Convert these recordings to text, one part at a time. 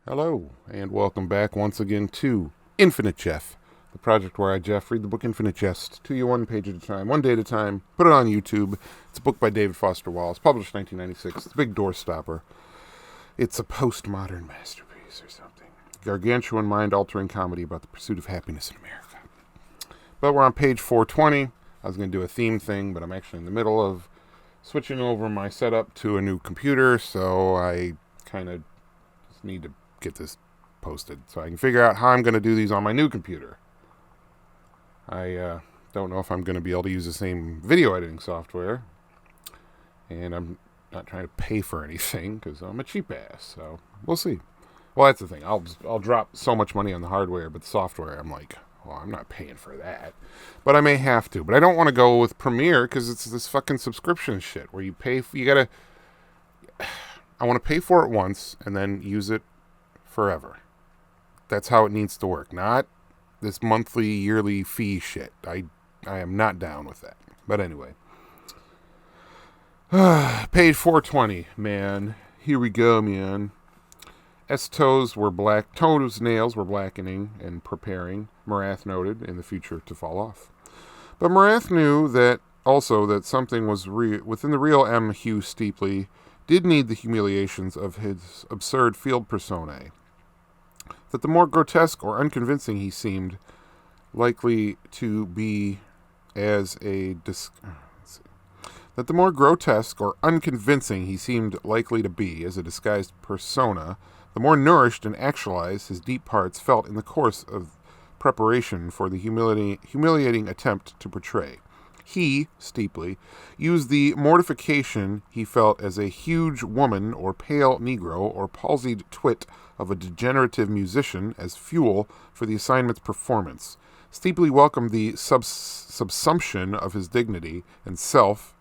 Hello, and welcome back once again to Infinite Jeff, the project where I, Jeff, read the book Infinite Jest to you one page at a time, one day at a time, put it on YouTube. It's a book by David Foster Wallace, published 1996. It's a big doorstopper. It's a postmodern masterpiece or something. Gargantuan, mind-altering comedy about the pursuit of happiness in America. But we're on page 420. I was going to do a theme thing, but I'm actually in the middle of switching over my setup to a new computer, so I kind of just need to get this posted so I can figure out how I'm going to do these on my new computer. I don't know if I'm going to be able to use the same video editing software, and I'm not trying to pay for anything because I'm a cheap ass, so we'll see. Well, that's the thing. I'll drop so much money on the hardware, but the software, I'm like, well, I'm not paying for that. But I may have to. But I don't want to go with Premiere because it's this fucking subscription shit where you pay for, you gotta, I want to pay for it once and then use it forever. That's how it needs to work, not this monthly, yearly fee shit. I am not down with that. But anyway. Page 420, man. Here we go, man. Toes nails were blackening and preparing, Morath noted, in the future to fall off. But Morath knew that also that something was within the real M. Hugh Steepley did need the humiliations of his absurd field personae. That the more grotesque or unconvincing he seemed likely to be as a disguised persona, the more nourished and actualized his deep parts felt in the course of preparation for the humiliating attempt to portray. He, Steepley, used the mortification he felt as a huge woman or pale Negro or palsied twit of a degenerative musician as fuel for the assignment's performance. Steepley welcomed the subsumption of his dignity and self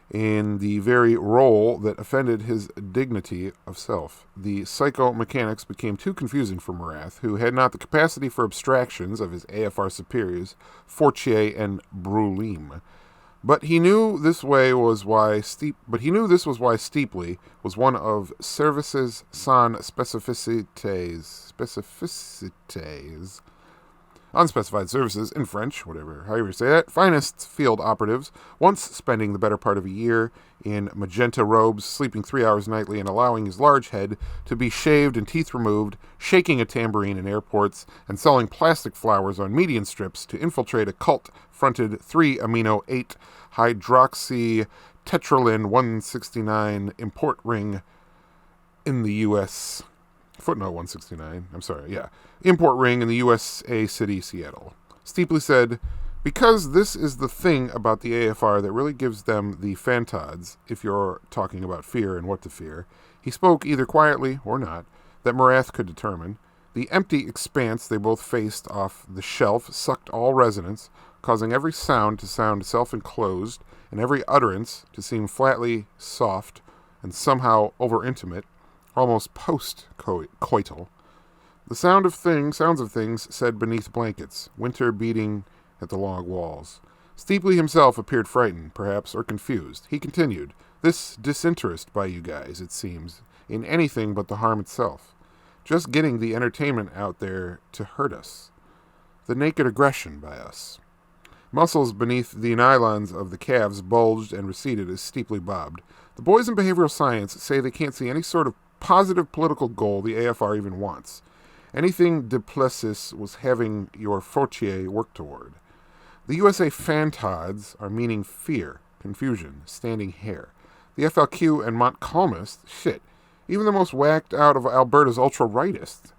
in the very role that offended his dignity of self. The psychomechanics became too confusing for Morath, who had not the capacity for abstractions of his AFR superiors, Fortier and Brulim. But he knew this was why Steepley was one of Services sans spécificités, unspecified services in French, however you say that, finest field operatives, once spending the better part of a year in magenta robes, sleeping 3 hours nightly, and allowing his large head to be shaved and teeth removed, shaking a tambourine in airports, and selling plastic flowers on median strips to infiltrate a cult-fronted 3-amino-8 hydroxy tetralin 169 import ring in the U.S. Footnote 169. Import ring in the USA city, Seattle. Steepley said, because this is the thing about the AFR that really gives them the fantods, if you're talking about fear and what to fear, he spoke either quietly or not, that Morath could determine. The empty expanse they both faced off the shelf sucked all resonance, causing every sound to sound self-enclosed, and every utterance to seem flatly soft and somehow over-intimate, almost post-coital. The sounds of things said beneath blankets, winter beating at the log walls. Steepley himself appeared frightened, perhaps, or confused. He continued, this disinterest by you guys, it seems, in anything but the harm itself. Just getting the entertainment out there to hurt us. The naked aggression by us. Muscles beneath the nylons of the calves bulged and receded as Steepley bobbed. The boys in behavioral science say they can't see any sort of positive political goal the AFR even wants. Anything Duplessis was having your Fortier work toward. The USA fantods are meaning fear, confusion, standing hair. The FLQ and Montcalmists, shit, even the most whacked out of Alberta's ultra-rightists.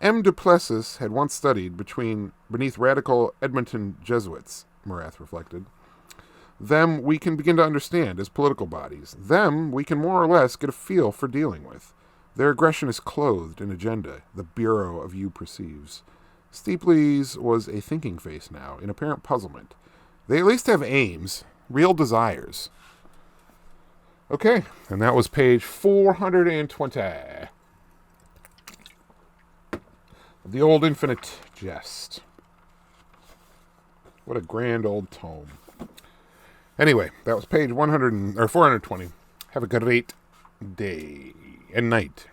M. Duplessis had once studied beneath radical Edmonton Jesuits, Morath reflected. Them we can begin to understand as political bodies. Them we can more or less get a feel for dealing with. Their aggression is clothed in agenda, the Bureau of You perceives. Steepley's was a thinking face now, in apparent puzzlement. They at least have aims, real desires. Okay, and that was page 420. The Old Infinite Jest. What a grand old tome. Anyway, that was page 420. Have a great day and night.